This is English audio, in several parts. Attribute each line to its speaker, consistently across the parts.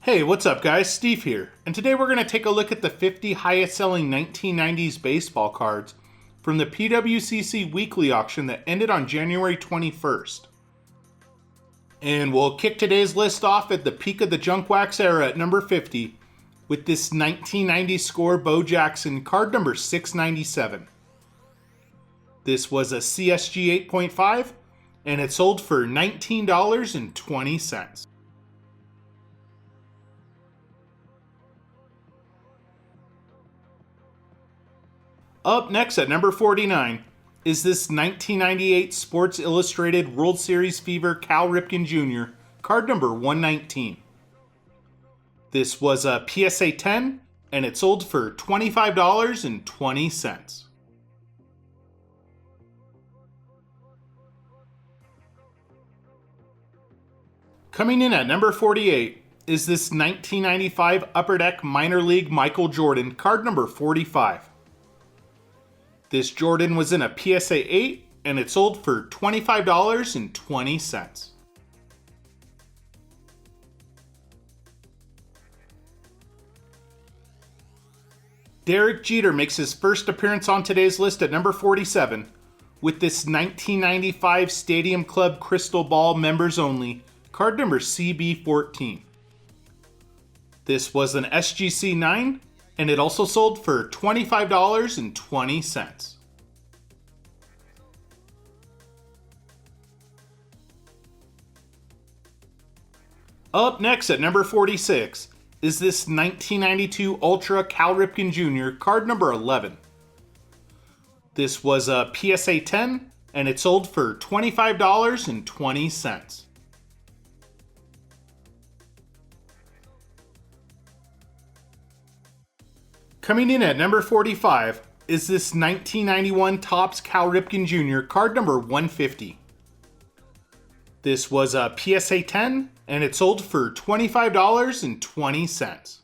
Speaker 1: Hey, what's up guys? Steve here, and today we're going to take a look at the 50 highest selling 1990s baseball cards from the pwcc weekly auction that ended on January 21st. And we'll kick today's list off at the peak of the junk wax era at number 50 with this 1990 score Bo Jackson card number 697. This was a CSG 8.5 and it sold for $19.20. Up next at number 49 is this 1998 Sports Illustrated World Series Fever Cal Ripken Jr. card number 119. This was a PSA 10 and it sold for $25.20. Coming in at number 48 is this 1995 Upper Deck Minor League Michael Jordan card number 45. This Jordan was in a PSA 8 and it sold for $25.20. Derek Jeter makes his first appearance on today's list at number 47 with this 1995 Stadium Club Crystal Ball members only card number CB14. This was an SGC 9 and it also sold for $25.20. Up next at number 46 is this 1992 Ultra Cal Ripken Jr. card number 11. This was a PSA 10 and it sold for $25.20. Coming in at number 45 is this 1991 Topps Cal Ripken Jr. card number 150. This was a PSA 10 and it sold for $25.20.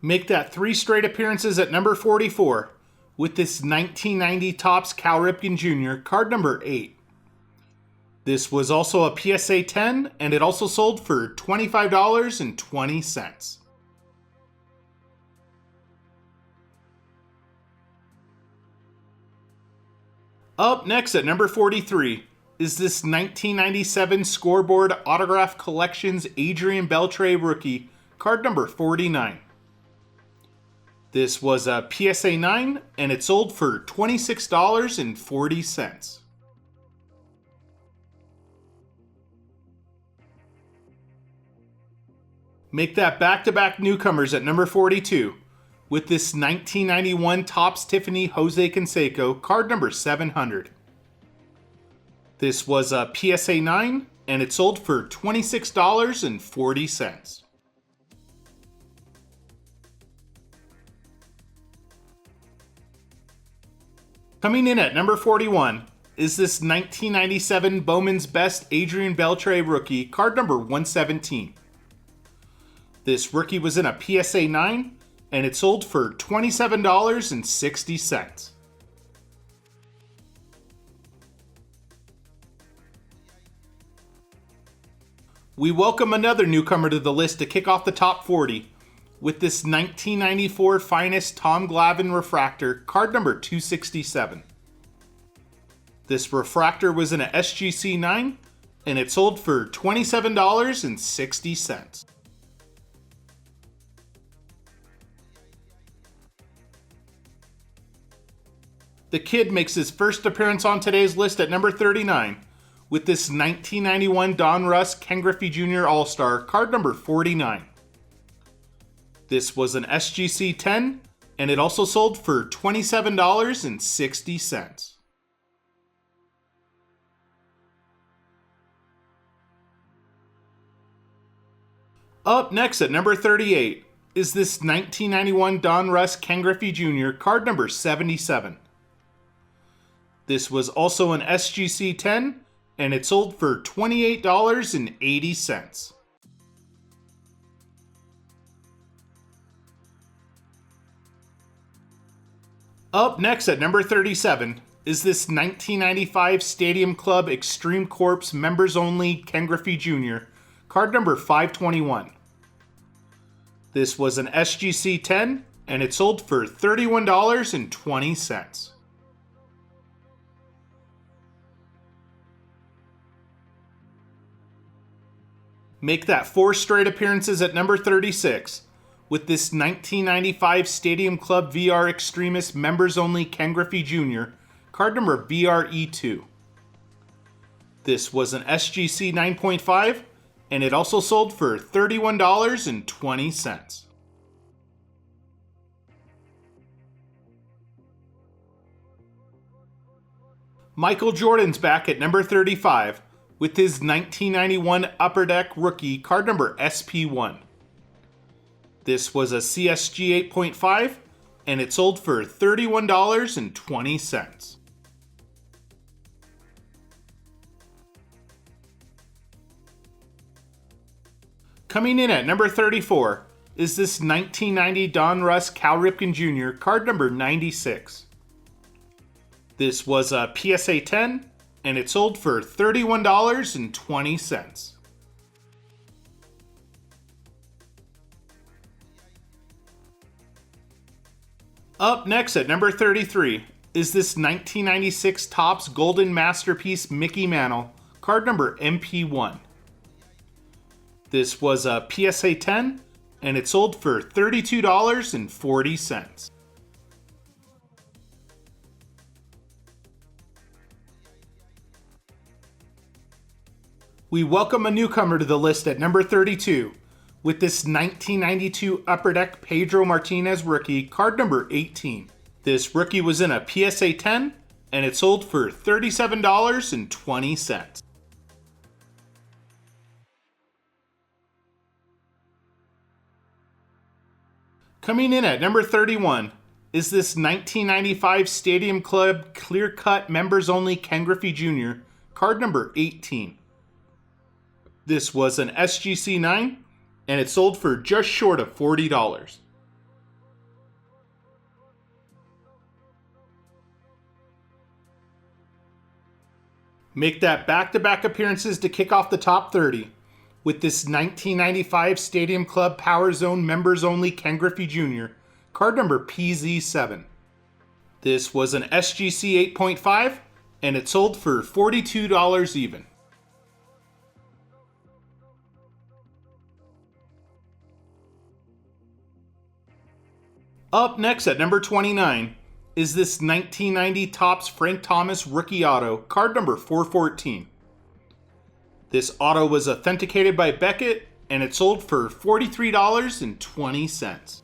Speaker 1: Make that 3 straight appearances at number 44 with this 1990 Topps Cal Ripken Jr. card number 8. This was also a PSA 10 and it also sold for $25.20. Up next at number 43 is this 1997 Scoreboard Autograph Collections Adrian Beltre rookie card number 49. This was a PSA 9 and it sold for $26.40. Make that back-to-back newcomers at number 42 with this 1991 Topps Tiffany Jose Canseco card number 700. This was a PSA 9 and it sold for $26.40. Coming in at number 41 is this 1997 Bowman's Best Adrian Beltre rookie card number 117. This rookie was in a PSA 9 and it sold for $27.60. We welcome another newcomer to the list to kick off the top 40 with this 1994 Finest Tom Glavine refractor card number 267. This refractor was in a SGC 9 and it sold for $27.60. The Kid makes his first appearance on today's list at number 39 with this 1991 Don Russ Ken Griffey Jr. All-Star card number 49. This was an SGC 10 and it also sold for $27.60. Up next at number 38 is this 1991 Don Russ Ken Griffey Jr. card number 77. This was also an SGC 10 and it sold for $28.80. Up next at number 37 is this 1995 Stadium Club Extreme Corps Members Only Ken Griffey Jr., card number 521. This was an SGC 10, and it sold for $31.20. Make that 4 straight appearances at number 36 with this 1995 Stadium Club VR Extremist Members Only Ken Griffey Jr., card number BRE2. This was an SGC 9.5, and it also sold for $31.20. Michael Jordan's back at number 35 with his 1991 Upper Deck rookie card number SP1. This was a CSG 8.5, and it sold for $31.20. Coming in at number 34 is this 1990 Don Russ Cal Ripken Jr. card number 96. This was a PSA 10, and it sold for $31.20. Up next at number 33 is this 1996 Topps Golden Masterpiece Mickey Mantle, card number MP1. This was a PSA 10, and it sold for $32.40. We welcome a newcomer to the list at number 32 with this 1992 Upper Deck Pedro Martinez rookie, card number 18. This rookie was in a PSA 10, and it sold for $37.20. Coming in at number 31 is this 1995 Stadium Club Clear Cut Members Only Ken Griffey Jr., card number 18. This was an SGC 9, and it sold for just short of $40. Make that back-to-back appearances to kick off the top 30 with this 1995 Stadium Club Power Zone Members Only Ken Griffey Jr., card number PZ7. This was an SGC 8.5, and it sold for $42 even. Up next at number 29 is this 1990 Topps Frank Thomas Rookie Auto, card number 414. This auto was authenticated by Beckett, and it sold for $43.20.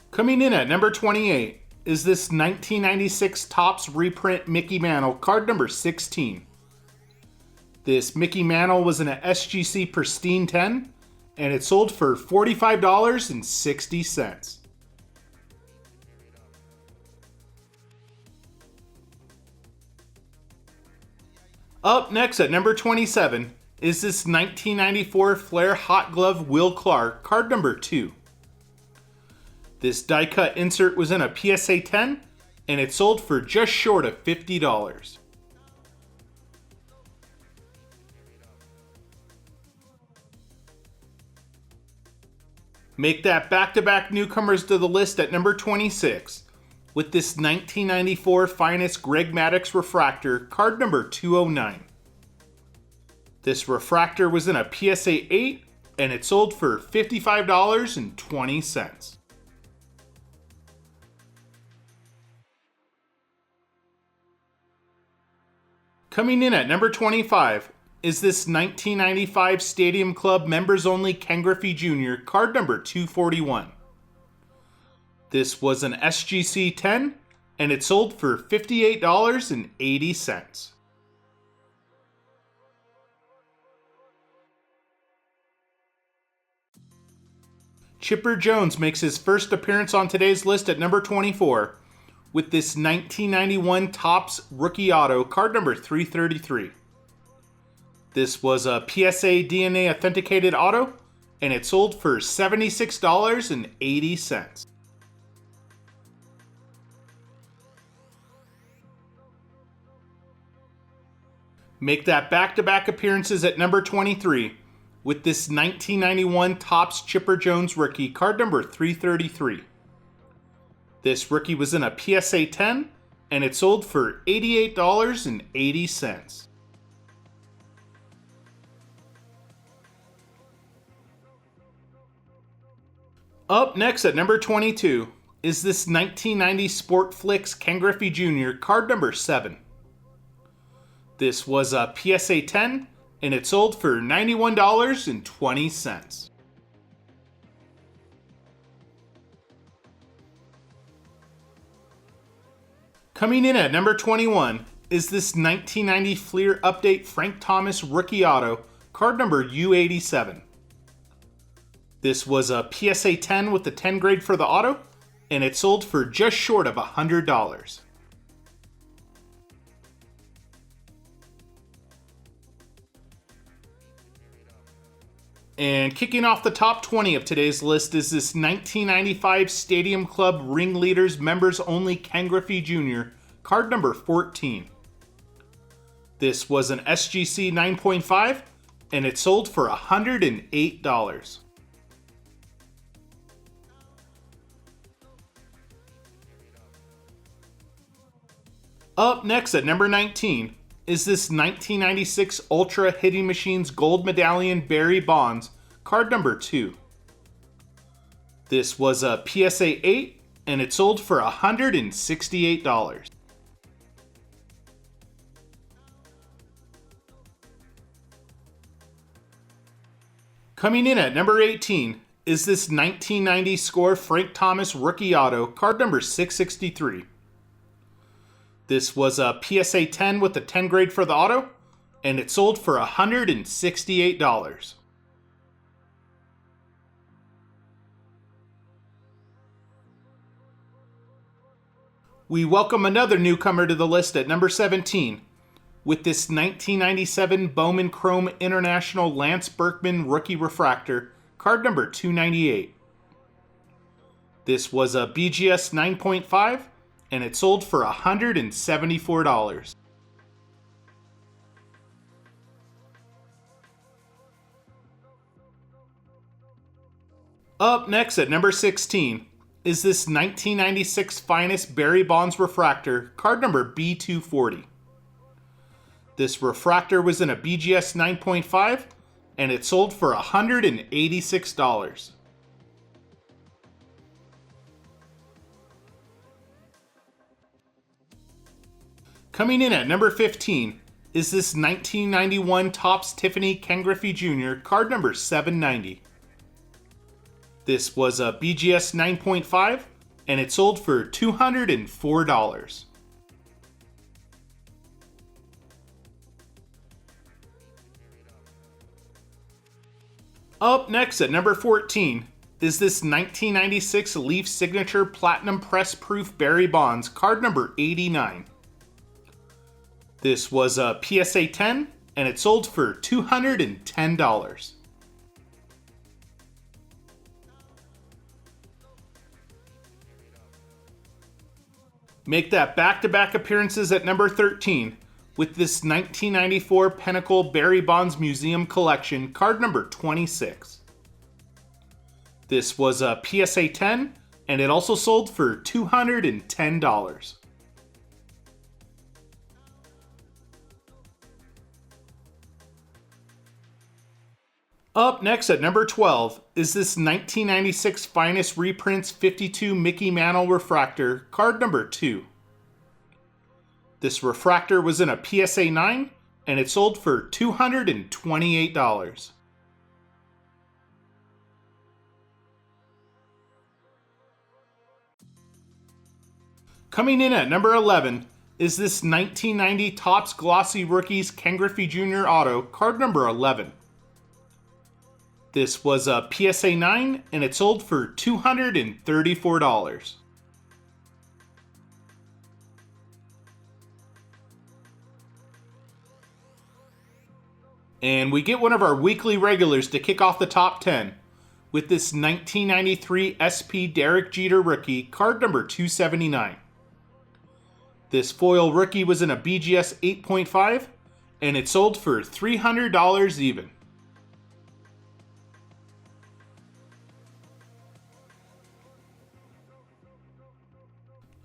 Speaker 1: Coming in at number 28 is this 1996 Topps Reprint Mickey Mantle, card number 16. This Mickey Mantle was in an SGC Pristine 10, and it sold for $45.60. Up next at number 27 is this 1994 Flair Hot Glove Will Clark, card number 2. This die cut insert was in a PSA 10, and it sold for just short of $50. Make that back-to-back newcomers to the list at number 26 with this 1994 Finest Greg Maddux Refractor, card number 209. This refractor was in a PSA 8, and it sold for $55.20. Coming in at number 25 is this 1995 Stadium Club Members Only Ken Griffey Jr., card number 241. This was an SGC 10, and it sold for $58.80. Chipper Jones makes his first appearance on today's list at number 24 with this 1991 Topps Rookie Auto, card number 333. This was a PSA DNA authenticated auto, and it sold for $76.80. Make that back-to-back appearances at number 23 with this 1991 Topps Chipper Jones rookie, card number 333. This rookie was in a PSA 10, and it sold for $88.80. Up next at number 22 is this 1990 Sport Flicks Ken Griffey Jr., card number 7. This was a PSA 10, and it sold for $91.20. Coming in at number 21 is this 1990 Fleer Update Frank Thomas Rookie Auto, card number U87. This was a PSA 10 with the 10 grade for the auto, and it sold for just short of $100. And kicking off the top 20 of today's list is this 1995 Stadium Club Ringleaders Members Only Ken Griffey Jr., card number 14. This was an SGC 9.5, and it sold for $108. Up next at number 19 is this 1996 Ultra Hitting Machines Gold Medallion Barry Bonds, card number 2. This was a PSA 8, and it sold for $168. Coming in at number 18 is this 1990 Score Frank Thomas Rookie Auto, card number 663. This was a PSA 10 with the 10 grade for the auto, and it sold for $168. We welcome another newcomer to the list at number 17 with this 1997 Bowman Chrome International Lance Berkman Rookie Refractor, card number 298. This was a BGS 9.5, and it sold for $174. Up next at number 16 is this 1996 Finest Barry Bonds Refractor, card number B240. This refractor was in a BGS 9.5, and it sold for $186. Coming in at number 15 is this 1991 Topps Tiffany Ken Griffey Jr., card number 790. This was a BGS 9.5, and it sold for $204. Up next at number 14 is this 1996 Leaf Signature Platinum Press Proof Barry Bonds, card number 89. This was a PSA 10, and it sold for $210. Make that back-to-back appearances at number 13 with this 1994 Pinnacle Barry Bonds Museum Collection, card number 26. This was a PSA 10, and it also sold for $210. Up next at number 12 is this 1996 Finest Reprints 52 Mickey Mantle Refractor, card number 2. This refractor was in a PSA 9, and it sold for $228. Coming in at number 11 is this 1990 Topps Glossy Rookies Ken Griffey Jr. Auto, card number 11. This was a PSA 9, and it sold for $234. And we get one of our weekly regulars to kick off the top 10 with this 1993 SP Derek Jeter rookie, card number 279. This foil rookie was in a BGS 8.5, and it sold for $300 even.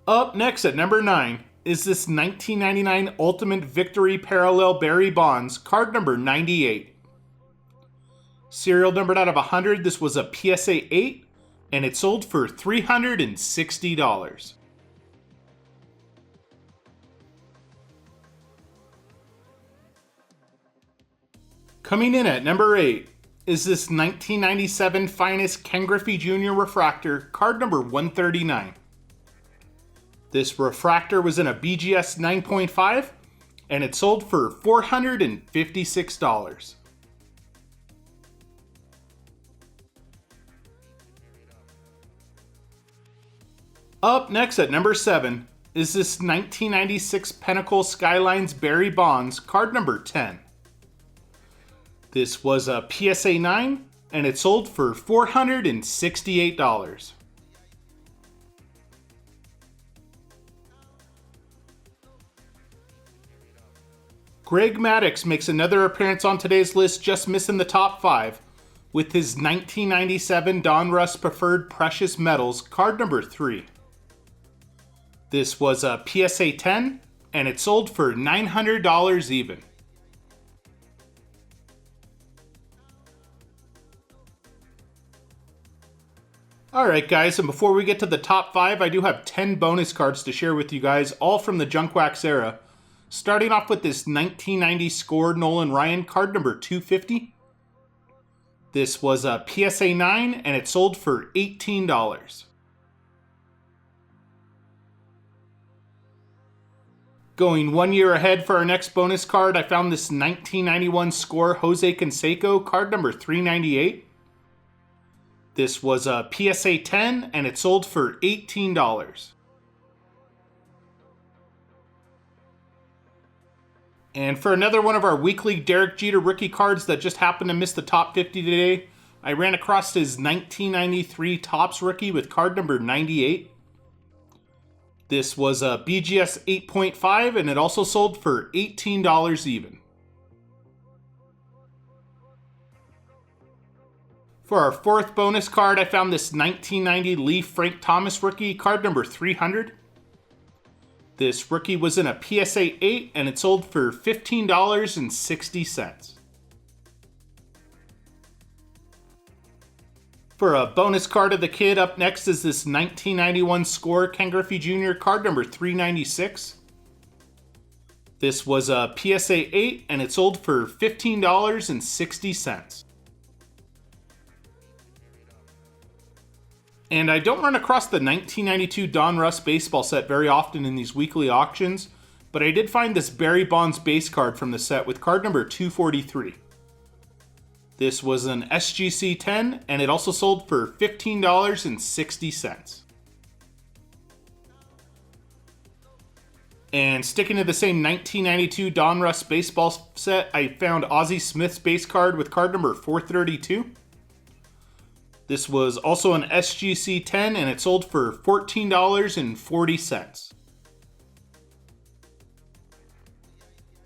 Speaker 1: Up next at number 9 is this 1999 Ultimate Victory Parallel Barry Bonds, card number 98. Serial numbered out of 100, this was a PSA 8, and it sold for $360. Coming in at number 8 is this 1997 Finest Ken Griffey Jr. Refractor, card number 139. This refractor was in a BGS 9.5, and it sold for $456. Up next at number 7 is this 1996 Pinnacle Skylines Barry Bonds, card number 10. This was a PSA 9, and it sold for $468. Greg Maddux makes another appearance on today's list, just missing the top 5, with his 1997 Donruss Preferred Precious Metals, card number 3. This was a PSA 10, and it sold for $900 even. Alright guys, and before we get to the top 5, I do have 10 bonus cards to share with you guys, all from the Junk Wax era. Starting off with this 1990 Score Nolan Ryan, card number 250. This was a PSA 9, and it sold for $18. Going 1 year ahead for our next bonus card, I found this 1991 Score Jose Canseco, card number 398. This was a PSA 10, and it sold for $18. And for another one of our weekly Derek Jeter rookie cards that just happened to miss the top 50 today, I ran across his 1993 Topps rookie with card number 98. This was a BGS 8.5, and it also sold for $18 even. For our fourth bonus card, I found this 1990 Lee Frank Thomas rookie, card number 300. This rookie was in a PSA 8, and it sold for $15.60. For a bonus card of the kid, up next is this 1991 Score Ken Griffey Jr. card number 396. This was a PSA 8, and it sold for $15.60. And I don't run across the 1992 Donruss baseball set very often in these weekly auctions, but I did find this Barry Bonds base card from the set with card number 243. This was an SGC 10, and it also sold for $15.60. And sticking to the same 1992 Donruss baseball set, I found Ozzie Smith's base card with card number 432. This was also an SGC 10, and it sold for $14.40.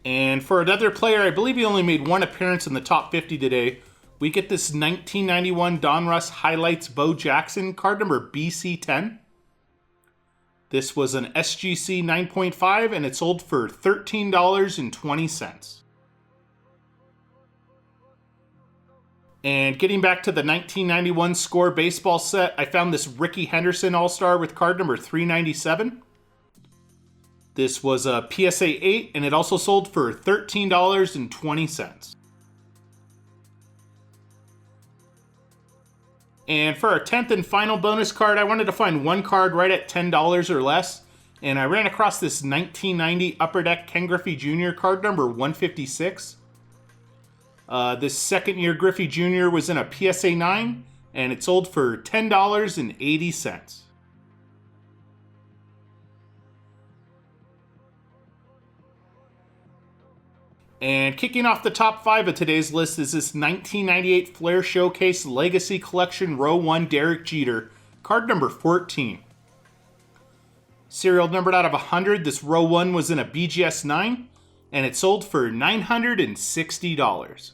Speaker 1: And for another player, I believe he only made one appearance in the top 50 today, we get this 1991 Donruss Highlights Bo Jackson, card number BC10. This was an SGC 9.5, and it sold for $13.20. And getting back to the 1991 Score baseball set, I found this Rickey Henderson All-Star with card number 397. This was a PSA 8, and it also sold for $13.20. And for our 10th and final bonus card, I wanted to find one card right at $10 or less, and I ran across this 1990 Upper Deck Ken Griffey Jr. card number 156. This second year Griffey Jr. was in a PSA 9, and it sold for $10.80. And kicking off the top 5 of today's list is this 1998 Flair Showcase Legacy Collection Row 1 Derek Jeter, card number 14. Serial numbered out of 100, this Row 1 was in a BGS 9, and it sold for $960.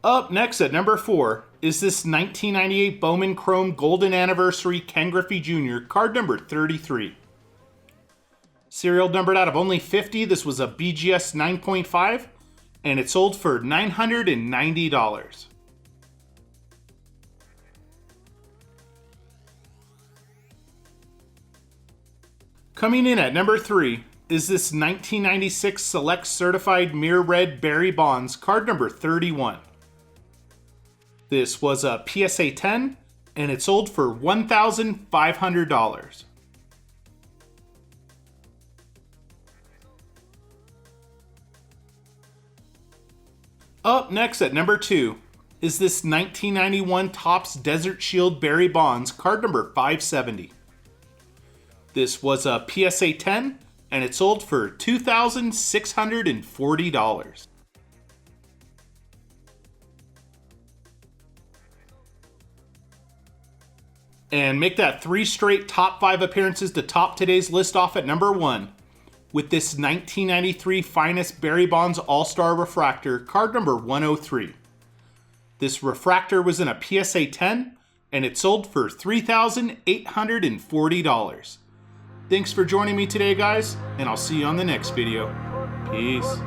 Speaker 1: Up next at number 4 is this 1998 Bowman Chrome Golden Anniversary Ken Griffey Jr., card number 33. Serial numbered out of only 50, this was a BGS 9.5, and it sold for $990. Coming in at number 3 is this 1996 Select Certified Mirror Red Barry Bonds, card number 31. This was a PSA 10, and it sold for $1,500. Up next at number 2 is this 1991 Topps Desert Shield Barry Bonds, card number 570. This was a PSA 10, and it sold for $2,640. And make that 3 straight top 5 appearances to top today's list off at number 1 with this 1993 Finest Barry Bonds All-Star Refractor, card number 103. This refractor was in a PSA 10, and it sold for $3,840. Thanks for joining me today, guys, and I'll see you on the next video. Peace.